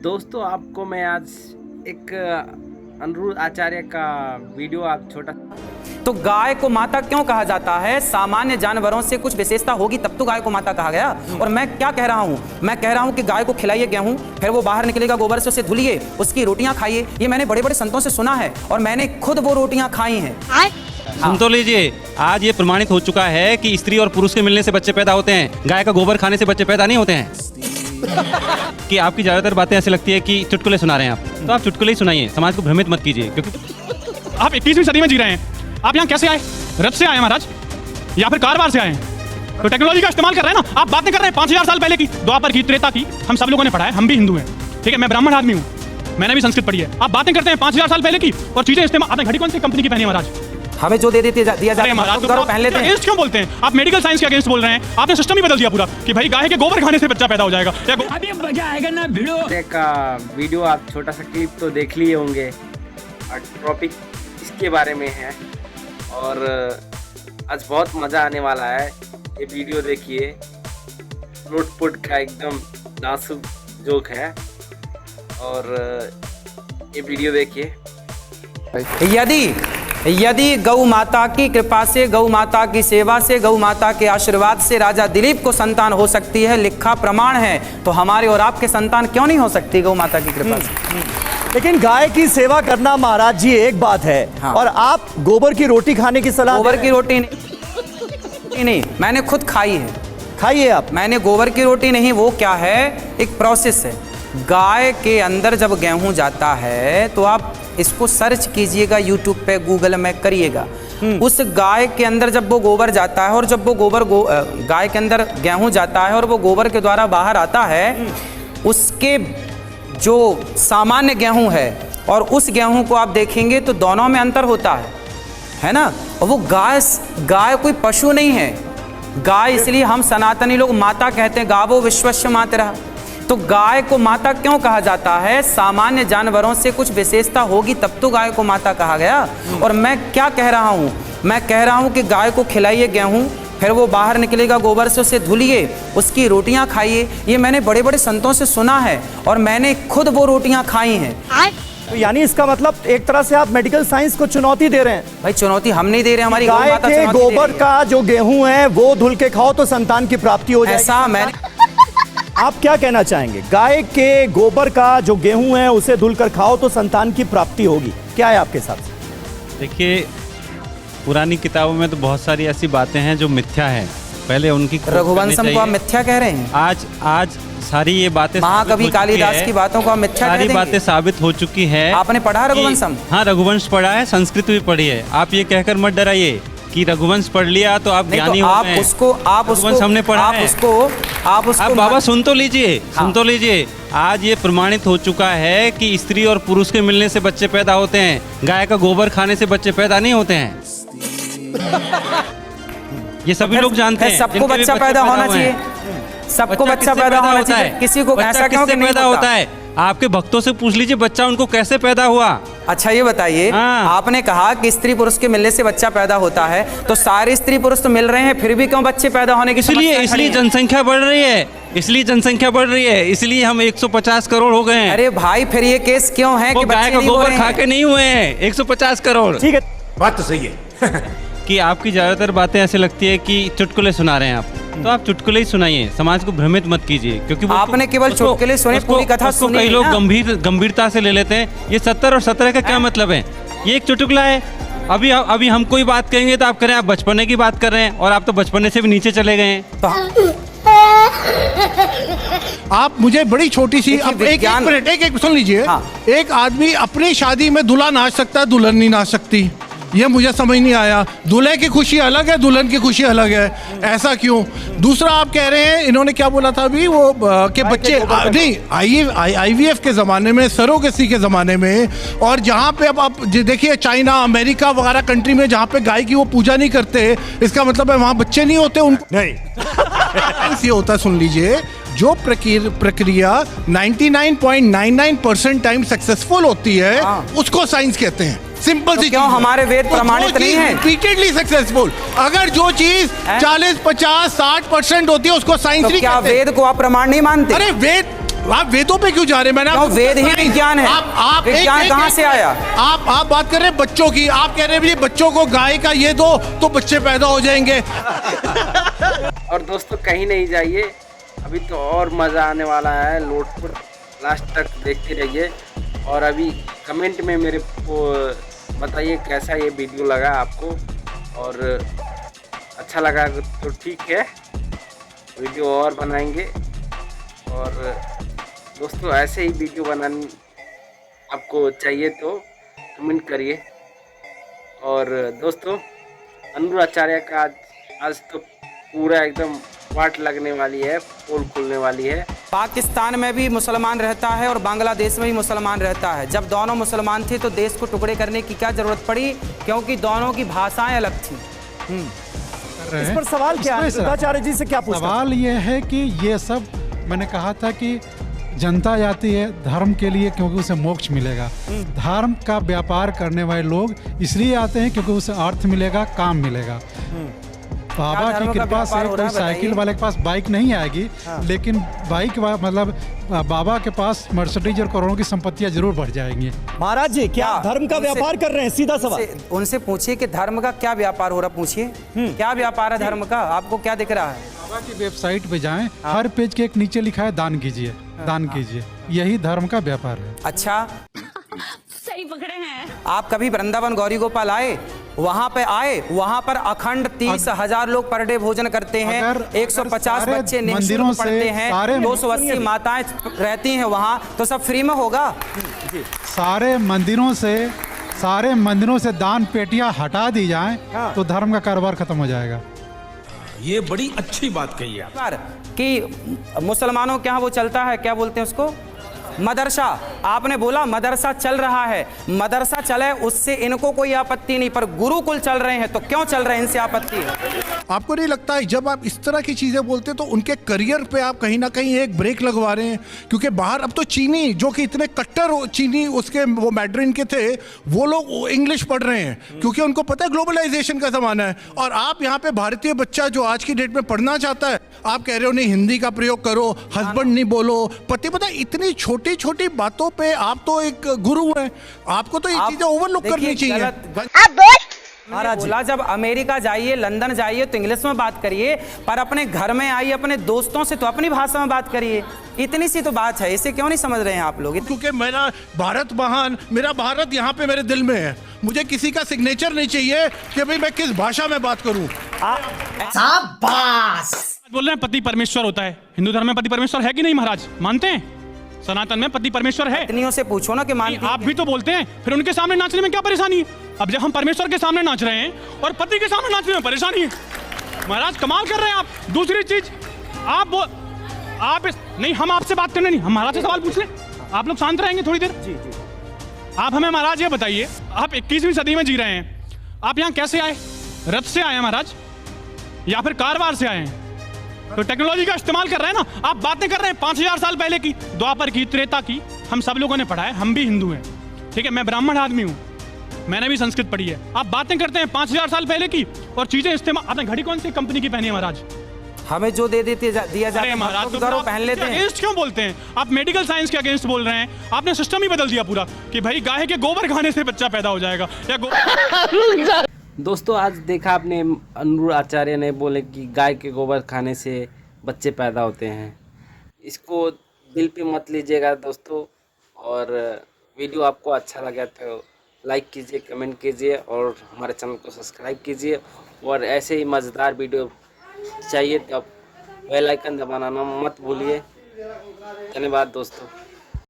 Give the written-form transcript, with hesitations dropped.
दोस्तों आपको मैं आज एक अनिरुद्ध आचार्य का वीडियो आप छोटा। तो गाय को माता क्यों कहा जाता है? सामान्य जानवरों से कुछ विशेषता होगी तब तो गाय को माता कहा गया। और मैं क्या कह रहा हूँ? मैं कह रहा हूँ कि गाय को खिलाइए गेहूं, फिर वो बाहर निकलेगा, गोबर से उसे धुलिए, उसकी रोटियां खाइए। ये मैंने बड़े बड़े संतों से सुना है और मैंने खुद वो रोटियां खाई हैं। सुन तो लीजिए, आज ये प्रमाणित हो चुका है कि स्त्री और पुरुष के मिलने से बच्चे पैदा होते हैं, गाय का गोबर खाने से बच्चे पैदा नहीं होते हैं। कि आपकी ज्यादातर बातें ऐसी लगती है कि चुटकुले सुना रहे हैं आप, तो आप चुटकुले ही सुनाइए, समाज को भ्रमित मत कीजिए। क्योंकि आप 21वीं सदी में जी रहे हैं। आप यहाँ कैसे आए? रथ से आए महाराज या फिर कारवार से आए हैं? तो टेक्नोलॉजी का इस्तेमाल कर रहे हैं ना। आप बातें कर रहे हैं 5000 साल पहले की, द्वापर की, त्रेता की। हम सब लोगों ने पढ़ा है, हम भी हिंदू हैं, ठीक है। मैं ब्राह्मण आदमी हूँ, मैंने भी संस्कृत पढ़ी है। आप बातें करते हैं 5000 साल पहले की और चीजें इस्तेमाल। आपने घड़ी कौन सी कंपनी की पहनी है महाराज? हमें जो दे देते दिया जाता है पहन लेते हैं। अगेंस्ट क्यों बोलते हैं आप? मेडिकल साइंस के अगेंस्ट बोल रहे हैं। आपने सिस्टम ही बदल दिया पूरा कि भाई गाय के गोबर खाने से बच्चा पैदा हो जाएगा। अभी मजा आएगा ना भिड़ो। का वीडियो आप छोटा सा क्लिप तो देख लिए होंगे और टॉपिक इसके बारे में है और आज बहुत मज़ा आने वाला है। ये वीडियो देखिए, लुटपुट का एकदम नाजुक जोक है और ये वीडियो देखिए। यदि गौ माता की कृपा से, गौ माता की सेवा से, गौ माता के आशीर्वाद से राजा दिलीप को संतान हो सकती है, लिखा प्रमाण है, तो हमारे और आपके संतान क्यों नहीं हो सकती गौ माता की कृपा से? लेकिन गाय की सेवा करना महाराज जी एक बात है। हाँ। और आप गोबर की रोटी खाने की सलाह? गोबर की रोटी नहीं, मैंने खुद खाई है। खाइए आप। मैंने गोबर की रोटी नहीं, वो क्या है, एक प्रोसेस है। गाय के अंदर जब गेहूं जाता है तो आप इसको सर्च कीजिएगा, यूट्यूब पे, गूगल में करिएगा। उस गाय के अंदर जब वो गोबर जाता है और जब वो गोबर गाय के अंदर गेहूं जाता है और वो गोबर के द्वारा बाहर आता है, उसके जो सामान्य गेहूं है और उस गेहूं को आप देखेंगे तो दोनों में अंतर होता है ना। और वो गाय कोई पशु नहीं है। गाय इसलिए हम सनातनी लोग माता कहते हैं, गावो विश्वस्य मातरः। तो गाय को माता क्यों कहा जाता है? सामान्य जानवरों से कुछ विशेषता होगी तब तो गाय को माता कहा गया। और मैं क्या कह रहा हूँ? मैं कह रहा हूँ कि गाय को खिलाइए गेहूं, फिर वो बाहर निकलेगा, गोबर से उसे धुलिए, उसकी रोटियां खाइए। ये मैंने बड़े बड़े संतों से सुना है और मैंने खुद वो रोटियां खाई हैं। तो यानी इसका मतलब एक तरह से आप मेडिकल साइंस को चुनौती दे रहे हैं। भाई चुनौती हम नहीं दे रहे, हमारी गौ गाय माता के चुनौती दे रही गोबर है। का जो गेहूं है वो धुल के खाओ तो संतान की प्राप्ति हो जाएगी। ऐसा मैंने आप क्या कहना चाहेंगे? गाय के गोबर का जो गेहूं है उसे धुलकर खाओ तो संतान की प्राप्ति होगी, क्या है आपके हिसाब से? देखिए, पुरानी किताबों में तो बहुत सारी ऐसी बातें हैं जो मिथ्या है, पहले उनकी खोज करनी रघुवंशम को आप चाहिए। मिथ्या कह रहे हैं? आज सारी ये बातें महाकवि कालिदास की बातों को आप मिथ्या कह सारी देंगे? बातें साबित हो चुकी है। आपने पढ़ा कि- रघुवंशम? हाँ, रघुवंश पढ़ा है, संस्कृत भी पढ़ी है। आप ये कहकर मत डराइए कि रघुवंश पढ़ लिया तो आप नहीं ज्ञानी तो हो आप गए। उसको रघुवंश हमने पढ़ा है। आप उसको अब बाबा सुन तो लीजिए, हाँ। सुन तो लीजिए। आज ये प्रमाणित हो चुका है कि स्त्री और पुरुष के मिलने से बच्चे पैदा होते हैं, गाय का गोबर खाने से बच्चे पैदा नहीं होते हैं। ये सभी लोग जानते हैं। सबको जिनके भी बच्चा बच्चे पैदा होना हुए हैं। चाहिए, सबको बच्चा किससे पैदा होना होता चाहिए। है? किसी को बच्चा ऐसा क्यों किससे कि नहीं पैदा होता है? आपके भक्तों से पूछ लीजिए, बच्चा उनको कैसे पैदा हुआ। अच्छा ये बताइए, हाँ। आपने कहा कि स्त्री पुरुष के मिलने से बच्चा पैदा होता है, तो सारे स्त्री पुरुष तो मिल रहे हैं, फिर भी क्यों बच्चे पैदा होने की समस्या खड़ी इसलिए है? जनसंख्या बढ़ रही है, इसलिए जनसंख्या बढ़ रही है, इसलिए हम 150 करोड़ हो गए हैं। अरे भाई फिर ये केस क्यों है वो कि गाय बच्चे का नहीं हो गोबर रहे खा हैं? के नहीं हुए हैं 150 करोड़। ठीक है, बात तो सही है। कि आपकी ज्यादातर बातें ऐसे लगती है कि चुटकुले सुना रहे हैं आप, तो आप चुटकुले ही सुनाइए, समाज को भ्रमित मत कीजिए। क्योंकि आपने केवल चुटकुले सुने, पूरी कथा सुनी कई नहीं लोग ना। गंभीरता से ले लेते हैं। ये 70 और 17 का क्या मतलब है? ये एक चुटकुला है। अभी हम कोई बात कहेंगे तो आप करें आप बचपने की बात कर रहे हैं, और आप तो बचपने से भी नीचे चले गए हैं। आप मुझे बड़ी छोटी सी अब एक मिनट एक सुन लीजिए। हाँ। एक आदमी अपनी शादी में दूल्हा नाच सकता है, दुल्हन नहीं नाच सकती। ये मुझे समझ नहीं आया। दूल्हे की खुशी अलग है, दुल्हन की खुशी अलग है, ऐसा क्यों? दूसरा आप कह रहे हैं, इन्होंने क्या बोला था अभी वो के बच्चे नहीं, IVF के ज़माने में, सरोगेसी के ज़माने में, और जहाँ पे अब आप देखिए चाइना, अमेरिका वगैरह कंट्री में जहाँ पे गाय की वो पूजा नहीं करते, इसका मतलब है वहाँ बच्चे नहीं होते उनको नहीं। ये होता है, सुन लीजिए, जो प्रक्रिया 99.99% टाइम सक्सेसफुल होती है, उसको साइंस कहते हैं। सिंपल तो सी क्यों चीज़ है। हमारे वेद तो प्रमाणित जो नहीं चीज़ है? रिपीटेडली सक्सेसफुल, अगर जो चीज 40, 50, 60% होती है उसको साइंस तो नहीं क्या कहते। वेद को आप प्रमाण नहीं मानते? अरे वेद आप वेदों पे क्यों जा रहे हैं? मैंने क्यों? वेद ही विज्ञान है। आप विज्ञान कहाँ से आया? आप बात कर रहे हैं बच्चों की, आप कह रहे हैं बच्चों को गाय का ये दो तो बच्चे पैदा हो जाएंगे। और दोस्तों कहीं नहीं जाइए, अभी तो और मज़ा आने वाला है। लोटपुर लास्ट तक देखते रहिए और अभी कमेंट में मेरे को बताइए कैसा ये वीडियो लगा आपको, और अच्छा लगा तो ठीक है, वीडियो और बनाएंगे। और दोस्तों ऐसे ही वीडियो बनाने आपको चाहिए तो कमेंट करिए। और दोस्तों अनुर आचार्य का आज तो पूरा एकदम वाट लगने वाली है, पोल खुलने वाली है। पाकिस्तान में भी मुसलमान रहता है और बांग्लादेश में भी मुसलमान रहता है। जब दोनों मुसलमान थे तो देश को टुकड़े करने की क्या जरूरत पड़ी, क्योंकि दोनों की भाषाएं अलग थी। इस पर सवाल क्या है? आचार्य जी से क्या पूछना? सवाल ये है कि ये सब मैंने कहा था कि जनता जाती है धर्म के लिए क्योंकि उसे मोक्ष मिलेगा। धर्म का व्यापार करने वाले लोग इसलिए आते हैं क्योंकि उसे अर्थ मिलेगा, काम मिलेगा। बाबा की कृपा से कोई साइकिल वाले के पास बाइक नहीं आएगी, लेकिन बाइक मतलब बाबा के पास मर्सिडीज और करोड़ों की संपत्तियां जरूर बढ़ जाएंगी। महाराज जी क्या धर्म का व्यापार कर रहे हैं? सीधा सवाल उनसे पूछिए कि धर्म का क्या व्यापार हो रहा, पूछिए क्या व्यापार है धर्म का, आपको क्या दिख रहा है? बाबा की वेबसाइट पे जाएं, हर पेज के एक नीचे लिखा है दान कीजिए, दान कीजिए। यही धर्म का व्यापार है। अच्छा, सही पकड़े हैं। आप कभी वृंदावन गौरी गोपाल आए? वहाँ पे आए, वहाँ पर अखंड 30,000 लोग पर डे भोजन करते हैं, 150 बच्चे निःशुल्क पढ़ते हैं, 280 माताएं रहती हैं वहाँ, तो सब फ्री में होगा? सारे मंदिरों से दान पेटियां हटा दी जाएं तो धर्म का कारोबार खत्म हो जाएगा। ये बड़ी अच्छी बात कही है कि मुसलमानों के यहाँ वो चलता है, क्या बोलते हैं उसको, मदरसा। आपने बोला मदरसा चल रहा है, मदरसा चले उससे इनको कोई आपत्ति नहीं, पर गुरुकुल चल रहे हैं तो क्यों चल रहे हैं, इनसे आपत्ति है। आपको नहीं लगता है जब आप इस तरह की चीजें बोलते तो उनके करियर पे आप कहीं ना कहीं एक ब्रेक लगवा रहे हैं? क्योंकि बाहर अब तो चीनी जो कि इतने कट्टर चीनी उसके वो मैड्रिन के थे, वो लोग इंग्लिश पढ़ रहे हैं क्योंकि उनको पता है ग्लोबलाइजेशन का जमाना है। और आप यहाँ पे भारतीय बच्चा जो आज की डेट में पढ़ना चाहता है, आप कह रहे हो नहीं हिंदी का प्रयोग करो, हस्बैंड नहीं बोलो, पति। पता इतनी छोटी छोटी बातों पे आप तो एक गुरु हैं, आपको तो ये चीजें ओवरलुक करनी चाहिए। बोला जब अमेरिका जाइए, लंदन जाइए तो इंग्लिश में बात करिए, पर अपने घर में आइए अपने दोस्तों से तो अपनी भाषा में बात करिए। इतनी सी तो बात है, इसे क्यों नहीं समझ रहे हैं आप लोग? क्योंकि मेरा भारत महान, मेरा भारत यहाँ पे मेरे दिल में है। मुझे किसी का सिग्नेचर नहीं चाहिए कि भाई मैं किस भाषा में बात करूं। बोल रहे हैं पति परमेश्वर होता है, हिंदू धर्म में पति परमेश्वर है कि नहीं महाराज, मानते हैं? सनातन में पति परमेश्वर है। पत्नियों से पूछो ना कि मानती आप भी तो बोलते हैं, फिर उनके सामने नाचने में क्या परेशानी है? अब जब हम परमेश्वर के सामने नाच रहे हैं और पति के सामने नाचने में परेशानी है, महाराज कमाल कर रहे हैं आप। दूसरी चीज नहीं, हम आपसे बात करने नहीं, हम महाराज से सवाल पूछ रहे हैं, आप लोग शांत रहेंगे थोड़ी देर। आप हमें महाराज ये बताइए, आप 21वीं सदी में जी रहे हैं, आप यहाँ कैसे आए? रथ से आए हैं महाराज या फिर कारवार से आए हैं? तो टेक्नोलॉजी का इस्तेमाल कर रहे हैं ना। आप बातें कर रहे हैं 5000 साल पहले की, द्वापर की, त्रेता की, हम सब लोगों ने पढ़ा है, हम भी हिंदू हैं, ठीक है, मैं ब्राह्मण आदमी हूँ, मैंने भी संस्कृत पढ़ी है। आप बातें करते हैं 5000 साल पहले की और चीजें इस्तेमाल। आपने घड़ी कौन सी कंपनी की पहनी है महाराज? हमें जो दिया जाता है महाराज तो पहन लेते हैं। अगेंस्ट क्यों बोलते हैं आप? मेडिकल साइंस के अगेंस्ट बोल रहे हैं। आपने सिस्टम ही बदल दिया पूरा कि भाई गाय के गोबर खाने से बच्चा पैदा हो जाएगा या दोस्तों आज देखा आपने, अनुर आचार्य ने बोले कि गाय के गोबर खाने से बच्चे पैदा होते हैं। इसको दिल पे मत लीजिएगा दोस्तों, और वीडियो आपको अच्छा लगा तो लाइक कीजिए, कमेंट कीजिए और हमारे चैनल को सब्सक्राइब कीजिए। और ऐसे ही मज़ेदार वीडियो चाहिए तो आप बेल आइकन दबाना मत भूलिए। धन्यवाद दोस्तों।